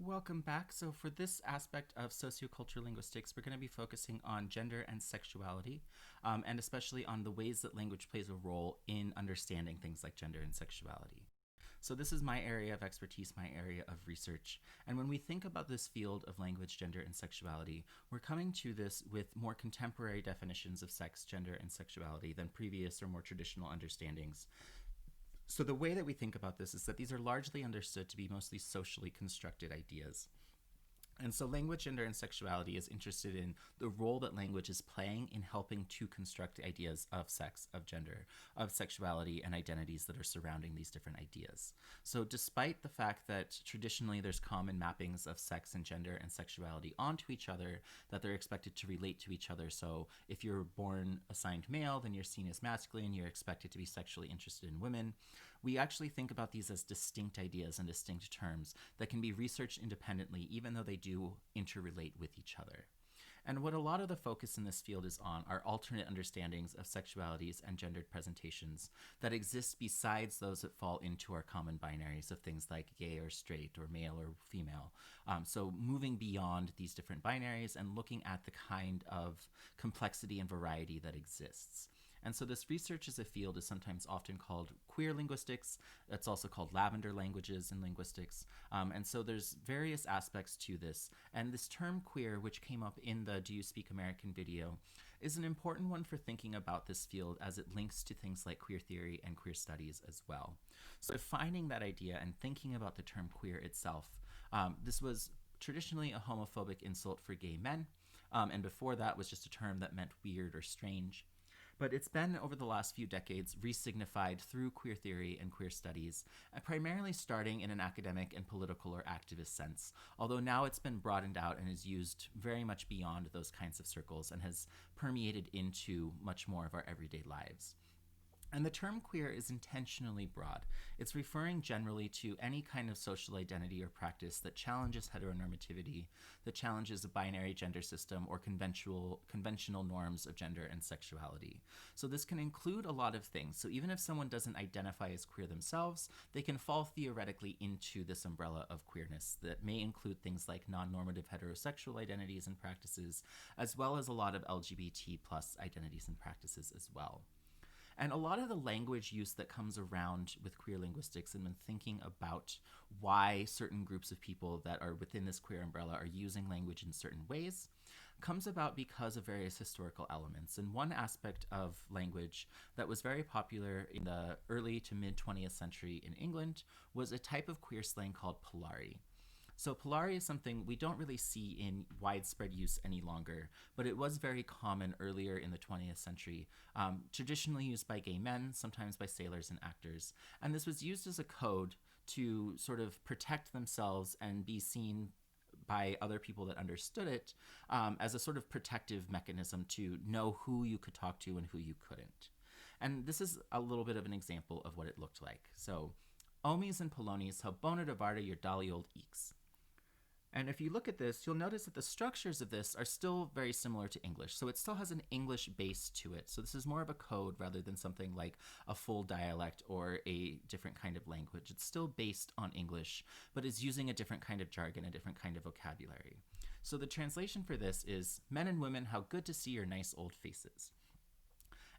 Welcome back. So, for this aspect of sociocultural linguistics, we're going to be focusing on gender and sexuality, and especially on the ways that language plays a role in understanding things like gender and sexuality. So, this is my area of expertise, my area of research. And when we think about this field of language, gender, and sexuality, we're coming to this with more contemporary definitions of sex, gender, and sexuality than previous or more traditional understandings. So the way that we think about this is that these are largely understood to be mostly socially constructed ideas. And so language, gender, and sexuality is interested in the role that language is playing in helping to construct ideas of sex, of gender, of sexuality, and identities that are surrounding these different ideas. So despite the fact that traditionally there's common mappings of sex and gender and sexuality onto each other, that they're expected to relate to each other. So if you're born assigned male, then you're seen as masculine, you're expected to be sexually interested in women. We actually think about these as distinct ideas and distinct terms that can be researched independently, even though they do interrelate with each other. And what a lot of the focus in this field is on are alternate understandings of sexualities and gendered presentations that exist besides those that fall into our common binaries of things like gay or straight or male or female. So moving beyond these different binaries and looking at the kind of complexity and variety that exists. And so this research as a field is sometimes often called queer linguistics. It's also called lavender languages in linguistics. And so there's various aspects to this. And this term queer, which came up in the Do You Speak American video, is an important one for thinking about this field as it links to things like queer theory and queer studies as well. So defining that idea and thinking about the term queer itself, this was traditionally a homophobic insult for gay men. And before that was just a term that meant weird or strange. But it's been, over the last few decades, resignified through queer theory and queer studies, primarily starting in an academic and political or activist sense, although now it's been broadened out and is used very much beyond those kinds of circles and has permeated into much more of our everyday lives. And the term queer is intentionally broad. It's referring generally to any kind of social identity or practice that challenges heteronormativity, that challenges a binary gender system or conventional norms of gender and sexuality. So this can include a lot of things. So even if someone doesn't identify as queer themselves, they can fall theoretically into this umbrella of queerness that may include things like non-normative heterosexual identities and practices, as well as a lot of LGBT plus identities and practices as well. And a lot of the language use that comes around with queer linguistics and when thinking about why certain groups of people that are within this queer umbrella are using language in certain ways comes about because of various historical elements. And one aspect of language that was very popular in the early to mid 20th century in England was a type of queer slang called Polari. So Polari is something we don't really see in widespread use any longer, but it was very common earlier in the 20th century, traditionally used by gay men, sometimes by sailors and actors. And this was used as a code to sort of protect themselves and be seen by other people that understood it as a sort of protective mechanism to know who you could talk to and who you couldn't. And this is a little bit of an example of what it looked like. So, Omis and Polonis, how bona de varda your dolly old eeks. And if you look at this, you'll notice that the structures of this are still very similar to English. So it still has an English base to it. So this is more of a code rather than something like a full dialect or a different kind of language. It's still based on English, but is using a different kind of jargon, a different kind of vocabulary. So the translation for this is, men and women, how good to see your nice old faces.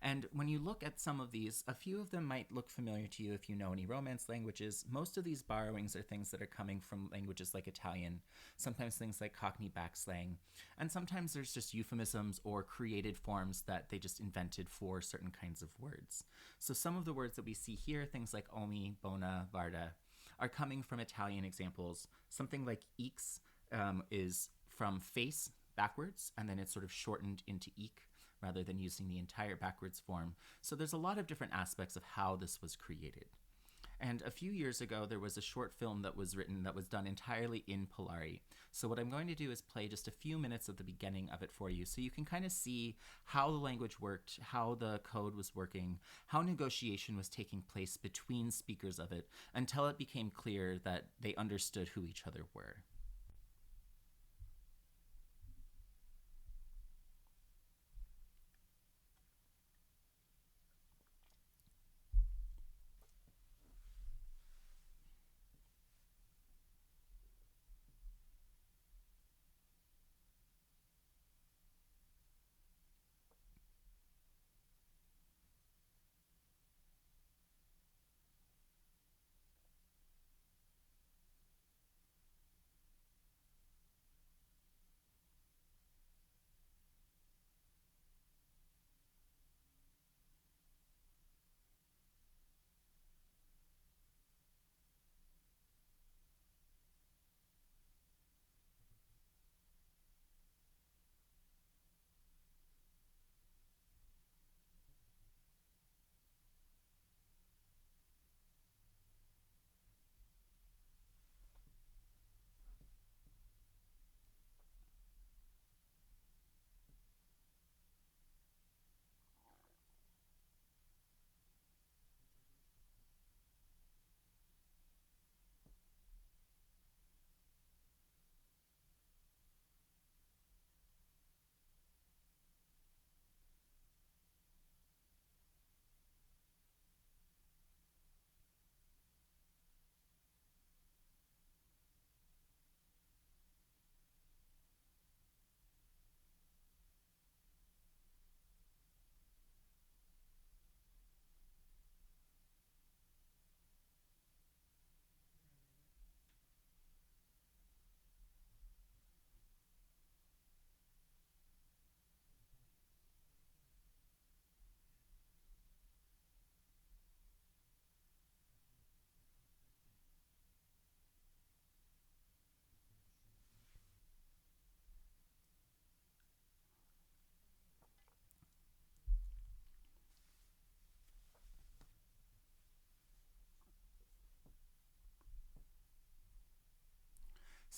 And when you look at some of these, a few of them might look familiar to you if you know any Romance languages. Most of these borrowings are things that are coming from languages like Italian, sometimes things like Cockney backslang, and sometimes there's just euphemisms or created forms that they just invented for certain kinds of words. So some of the words that we see here, things like omi, bona, varda, are coming from Italian examples. Something like eeks is from face backwards, and then it's sort of shortened into eek, rather than using the entire backwards form. So there's a lot of different aspects of how this was created. And a few years ago, there was a short film that was written that was done entirely in Polari. So what I'm going to do is play just a few minutes of the beginning of it for you so you can kind of see how the language worked, how the code was working, how negotiation was taking place between speakers of it until it became clear that they understood who each other were.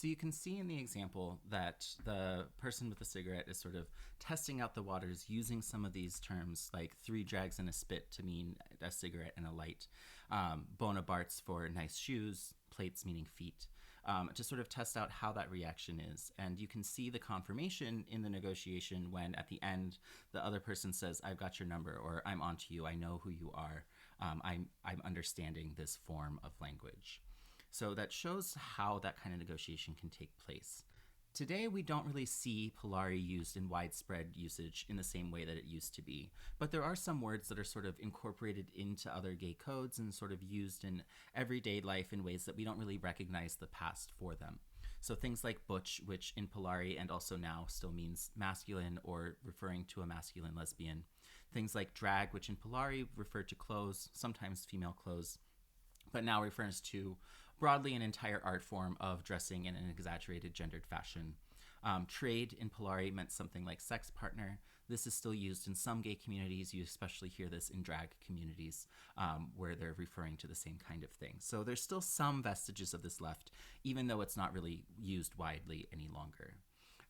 So you can see in the example that the person with the cigarette is sort of testing out the waters using some of these terms like three drags and a spit to mean a cigarette and a light, Bonapartes for nice shoes, plates meaning feet, to sort of test out how that reaction is. And you can see the confirmation in the negotiation when at the end the other person says, I've got your number, or I'm onto you, I know who you are, I'm understanding this form of language. So that shows how that kind of negotiation can take place. Today, we don't really see Polari used in widespread usage in the same way that it used to be, but there are some words that are sort of incorporated into other gay codes and sort of used in everyday life in ways that we don't really recognize the past for them. So things like butch, which in Polari and also now still means masculine or referring to a masculine lesbian. Things like drag, which in Polari referred to clothes, sometimes female clothes, but now refers to broadly an entire art form of dressing in an exaggerated gendered fashion. Trade in Polari meant something like sex partner. This is still used in some gay communities. You especially hear this in drag communities where they're referring to the same kind of thing. So there's still some vestiges of this left, even though it's not really used widely any longer.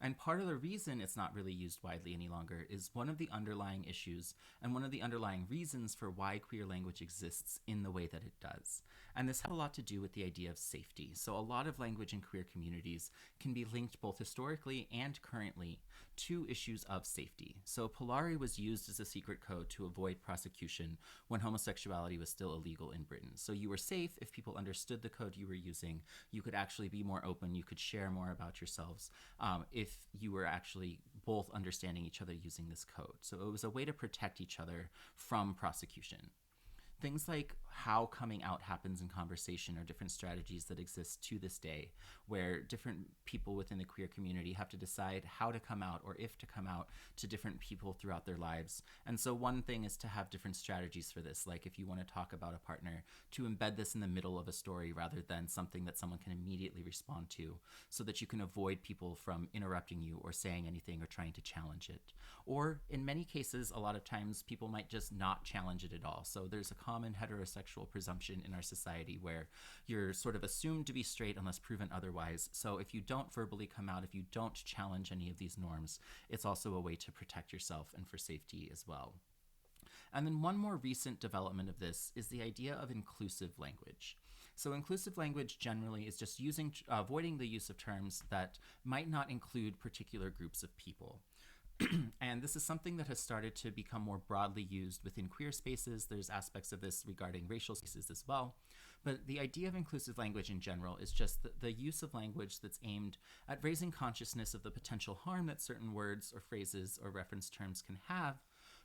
And part of the reason it's not really used widely any longer is one of the underlying issues and one of the underlying reasons for why queer language exists in the way that it does. And this has a lot to do with the idea of safety. So a lot of language in queer communities can be linked both historically and currently to issues of safety. So Polari was used as a secret code to avoid prosecution when homosexuality was still illegal in Britain. So you were safe if people understood the code you were using. You could actually be more open. You could share more about yourselves if you were actually both understanding each other using this code. So it was a way to protect each other from prosecution. Things like how coming out happens in conversation are different strategies that exist to this day, where different people within the queer community have to decide how to come out or if to come out to different people throughout their lives. And so one thing is to have different strategies for this, like if you want to talk about a partner, to embed this in the middle of a story rather than something that someone can immediately respond to, so that you can avoid people from interrupting you or saying anything or trying to challenge it. Or in many cases, a lot of times people might just not challenge it at all. So there's a common heterosexual presumption in our society where you're sort of assumed to be straight unless proven otherwise. So if you don't verbally come out, if you don't challenge any of these norms, it's also a way to protect yourself and for safety as well. And then one more recent development of this is the idea of inclusive language. So inclusive language generally is just avoiding the use of terms that might not include particular groups of people. And this is something that has started to become more broadly used within queer spaces. There's aspects of this regarding racial spaces as well. But the idea of inclusive language in general is just the use of language that's aimed at raising consciousness of the potential harm that certain words or phrases or reference terms can have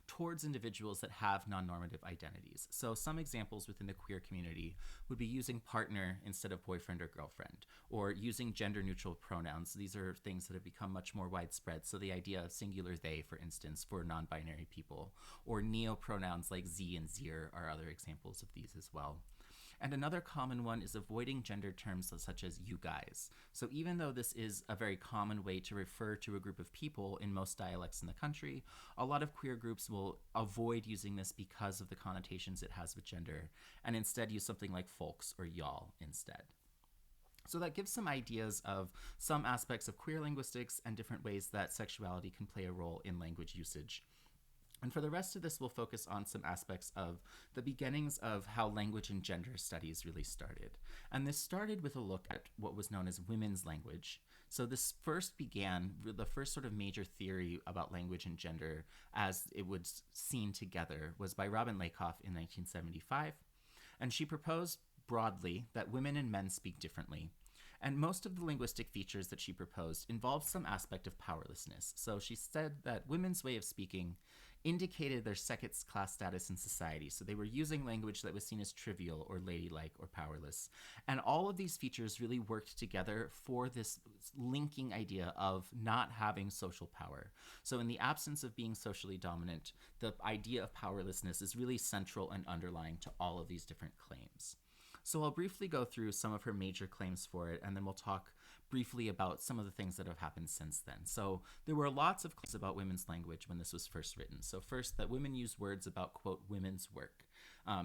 towards individuals that have non-normative identities. So some examples within the queer community would be using partner instead of boyfriend or girlfriend, or using gender-neutral pronouns. These are things that have become much more widespread. So the idea of singular they, for instance, for non-binary people, or neo-pronouns like Z and Zir are other examples of these as well. And another common one is avoiding gender terms such as you guys. So even though this is a very common way to refer to a group of people in most dialects in the country, a lot of queer groups will avoid using this because of the connotations it has with gender, and instead use something like folks or y'all instead. So that gives some ideas of some aspects of queer linguistics and different ways that sexuality can play a role in language usage. And for the rest of this, we'll focus on some aspects of the beginnings of how language and gender studies really started. And this started with a look at what was known as women's language. So this first began, the first sort of major theory about language and gender as it was seen together was by Robin Lakoff in 1975. And she proposed broadly that women and men speak differently. And most of the linguistic features that she proposed involved some aspect of powerlessness. So she said that women's way of speaking indicated their second-class status in society. So they were using language that was seen as trivial or ladylike or powerless. And all of these features really worked together for this linking idea of not having social power. So in the absence of being socially dominant, the idea of powerlessness is really central and underlying to all of these different claims. So I'll briefly go through some of her major claims for it, and then we'll talk briefly about some of the things that have happened since then. So there were lots of claims about women's language when this was first written. So first, that women use words about, quote, women's work.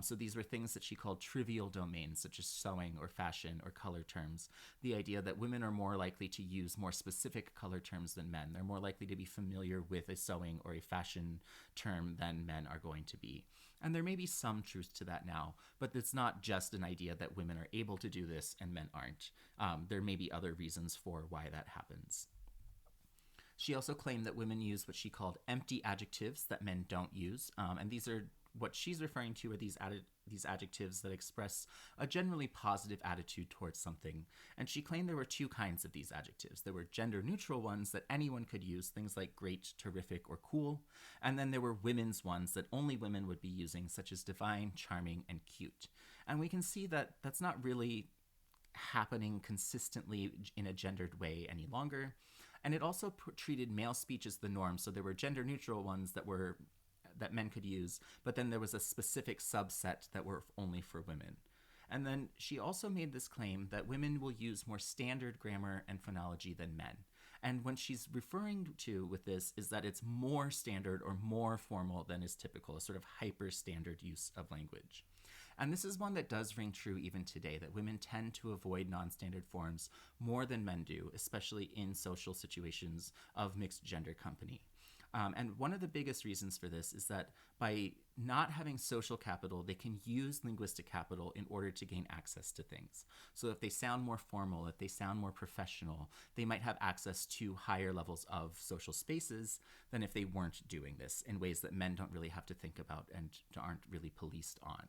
So these were things that she called trivial domains, such as sewing or fashion or color terms. The idea that women are more likely to use more specific color terms than men. They're more likely to be familiar with a sewing or a fashion term than men are going to be. And there may be some truth to that now, but it's not just an idea that women are able to do this and men aren't. There may be other reasons for why that happens. She also claimed that women use what she called empty adjectives that men don't use. And these are what she's referring to are these adjectives that express a generally positive attitude towards something. And she claimed there were two kinds of these adjectives. There were gender-neutral ones that anyone could use, things like great, terrific, or cool. And then there were women's ones that only women would be using, such as divine, charming, and cute. And we can see that that's not really happening consistently in a gendered way any longer. And it also treated male speech as the norm. So there were gender-neutral ones that men could use, but then there was a specific subset that were only for women. And then she also made this claim that women will use more standard grammar and phonology than men. And what she's referring to with this is that it's more standard or more formal than is typical, a sort of hyper-standard use of language. And this is one that does ring true even today, that women tend to avoid non-standard forms more than men do, especially in social situations of mixed gender company. And one of the biggest reasons for this is that by not having social capital, they can use linguistic capital in order to gain access to things. So if they sound more formal, if they sound more professional, they might have access to higher levels of social spaces than if they weren't doing this in ways that men don't really have to think about and aren't really policed on.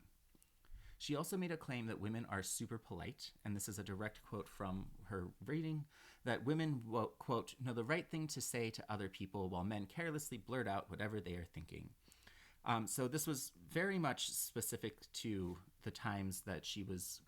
She also made a claim that women are super polite, and this is a direct quote from her reading, that women, quote, know the right thing to say to other people while men carelessly blurt out whatever they are thinking. So this was very much specific to the times that she was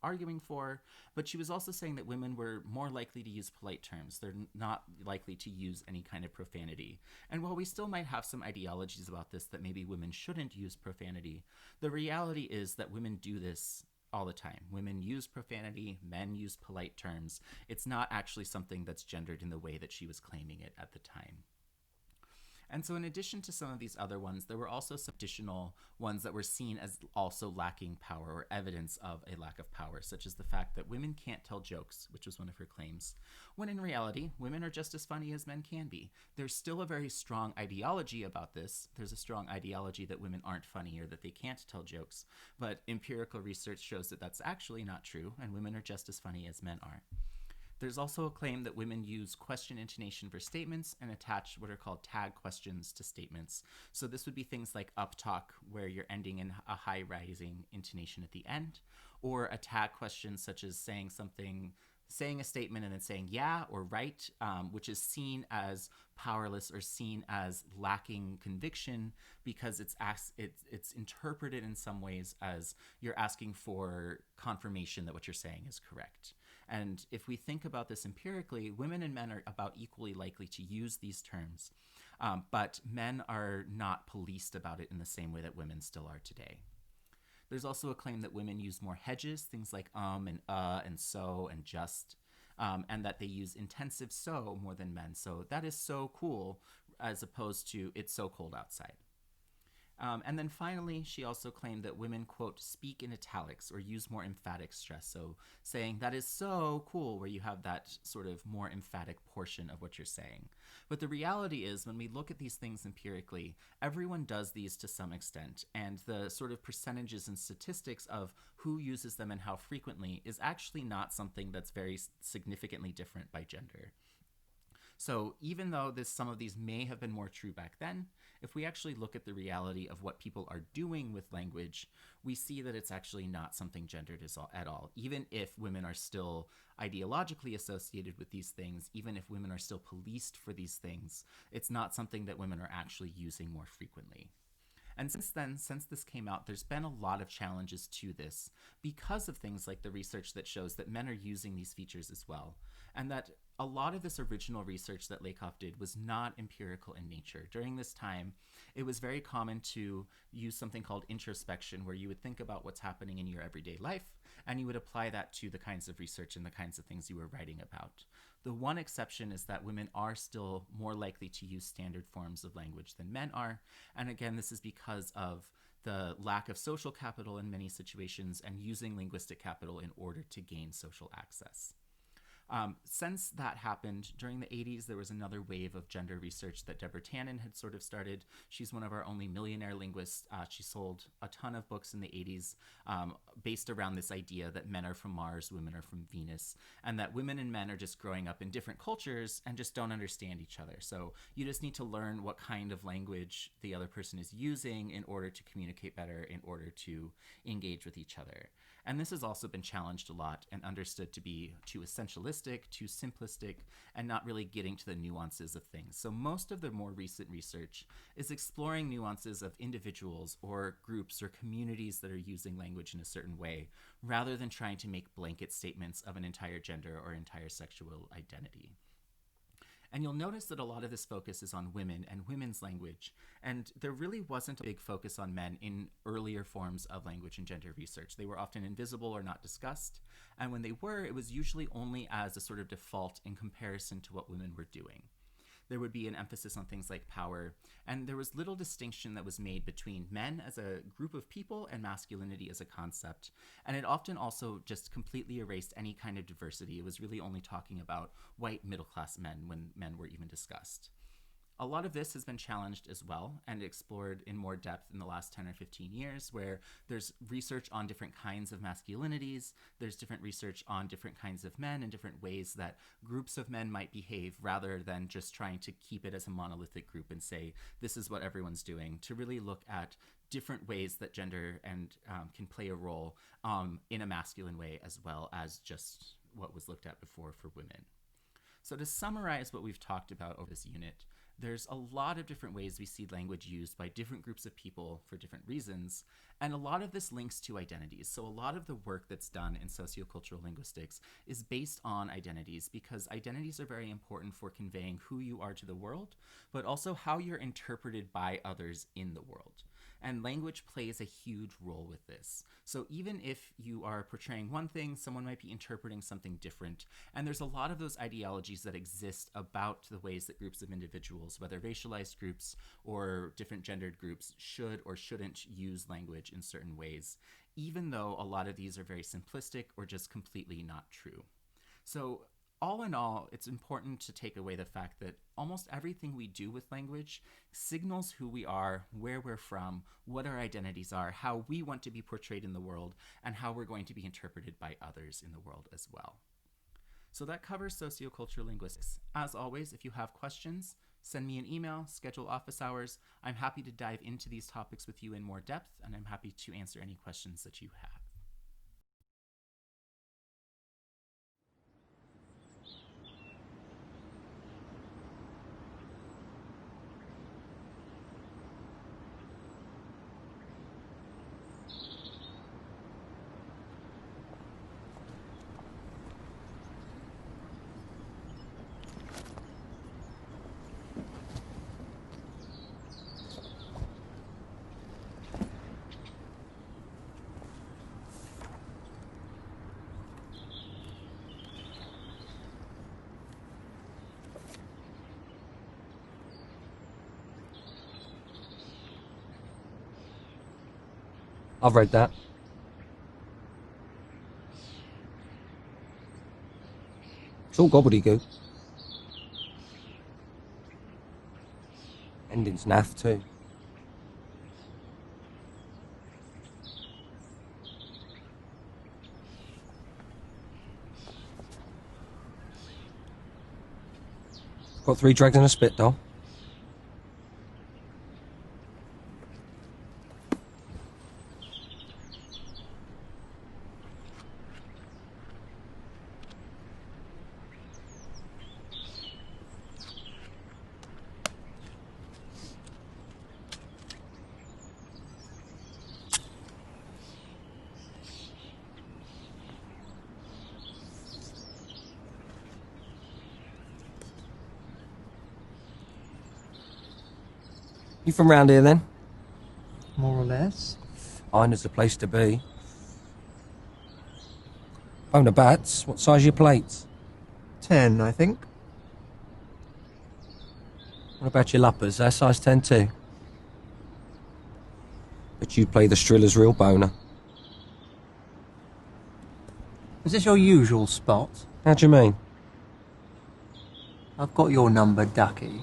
arguing for, but she was also saying that women were more likely to use polite terms. They're not likely to use any kind of profanity. And while we still might have some ideologies about this, that maybe women shouldn't use profanity, the reality is that women do this all the time. Women use profanity, men use polite terms. It's not actually something that's gendered in the way that she was claiming it at the time. And so in addition to some of these other ones, there were also some additional ones that were seen as also lacking power or evidence of a lack of power, such as the fact that women can't tell jokes, which was one of her claims, when in reality, women are just as funny as men can be. There's still a very strong ideology about this. There's a strong ideology that women aren't funny or that they can't tell jokes, but empirical research shows that that's actually not true, and women are just as funny as men are. There's also a claim that women use question intonation for statements and attach what are called tag questions to statements. So this would be things like uptalk, where you're ending in a high rising intonation at the end, or a tag question such as saying a statement and then saying yeah or right, which is seen as powerless or seen as lacking conviction because it's interpreted in some ways as you're asking for confirmation that what you're saying is correct. And if we think about this empirically, women and men are about equally likely to use these terms, but men are not policed about it in the same way that women still are today. There's also a claim that women use more hedges, things like and so and just, and that they use intensive so more than men. So that is so cool, as opposed to it's so cold outside. And then finally, she also claimed that women, quote, speak in italics or use more emphatic stress. So saying that is so cool, where you have that sort of more emphatic portion of what you're saying. But the reality is, when we look at these things empirically, everyone does these to some extent. And the sort of percentages and statistics of who uses them and how frequently is actually not something that's very significantly different by gender. So even though some of these may have been more true back then, if we actually look at the reality of what people are doing with language, we see that it's actually not something gendered at all. Even if women are still ideologically associated with these things, even if women are still policed for these things, it's not something that women are actually using more frequently. And since then, since this came out, there's been a lot of challenges to this because of things like the research that shows that men are using these features as well. And that a lot of this original research that Lakoff did was not empirical in nature. During this time, it was very common to use something called introspection, where you would think about what's happening in your everyday life, and you would apply that to the kinds of research and the kinds of things you were writing about. The one exception is that women are still more likely to use standard forms of language than men are. And again, this is because of the lack of social capital in many situations and using linguistic capital in order to gain social access. Since that happened, during the 80s, there was another wave of gender research that Deborah Tannen had sort of started. She's one of our only millionaire linguists. She sold a ton of books in the 80s based around this idea that men are from Mars, women are from Venus, and that women and men are just growing up in different cultures and just don't understand each other. So you just need to learn what kind of language the other person is using in order to communicate better, in order to engage with each other. And this has also been challenged a lot and understood to be too essentialistic, too simplistic, and not really getting to the nuances of things. So most of the more recent research is exploring nuances of individuals or groups or communities that are using language in a certain way, rather than trying to make blanket statements of an entire gender or entire sexual identity. And you'll notice that a lot of this focus is on women and women's language, and there really wasn't a big focus on men in earlier forms of language and gender research. They were often invisible or not discussed, and when they were, it was usually only as a sort of default in comparison to what women were doing. There would be an emphasis on things like power, and there was little distinction that was made between men as a group of people and masculinity as a concept. And it often also just completely erased any kind of diversity. It was really only talking about white middle-class men when men were even discussed. A lot of this has been challenged as well and explored in more depth in the last 10 or 15 years, where there's research on different kinds of masculinities, there's different research on different kinds of men and different ways that groups of men might behave, rather than just trying to keep it as a monolithic group and say, this is what everyone's doing, to really look at different ways that gender and can play a role in a masculine way, as well as just what was looked at before for women. So to summarize what we've talked about over this unit, there's a lot of different ways we see language used by different groups of people for different reasons, and a lot of this links to identities. So a lot of the work that's done in sociocultural linguistics is based on identities, because identities are very important for conveying who you are to the world, but also how you're interpreted by others in the world. And language plays a huge role with this. So even if you are portraying one thing, someone might be interpreting something different. And there's a lot of those ideologies that exist about the ways that groups of individuals, whether racialized groups or different gendered groups, should or shouldn't use language in certain ways, even though a lot of these are very simplistic or just completely not true. So all in all, it's important to take away the fact that almost everything we do with language signals who we are, where we're from, what our identities are, how we want to be portrayed in the world, and how we're going to be interpreted by others in the world as well. So that covers sociocultural linguistics. As always, if you have questions, send me an email, schedule office hours. I'm happy to dive into these topics with you in more depth, and I'm happy to answer any questions that you have. I've read that. It's all gobbledygook. Ending's naff too. Got 3 drags and a spit doll. You from round here then? More or less. Iron's the place to be. Owner bats, what size are your plates? 10, I think. What about your luppers? They're size 10 too. But you play the Striller's real boner. Is this your usual spot? How do you mean? I've got your number, Ducky.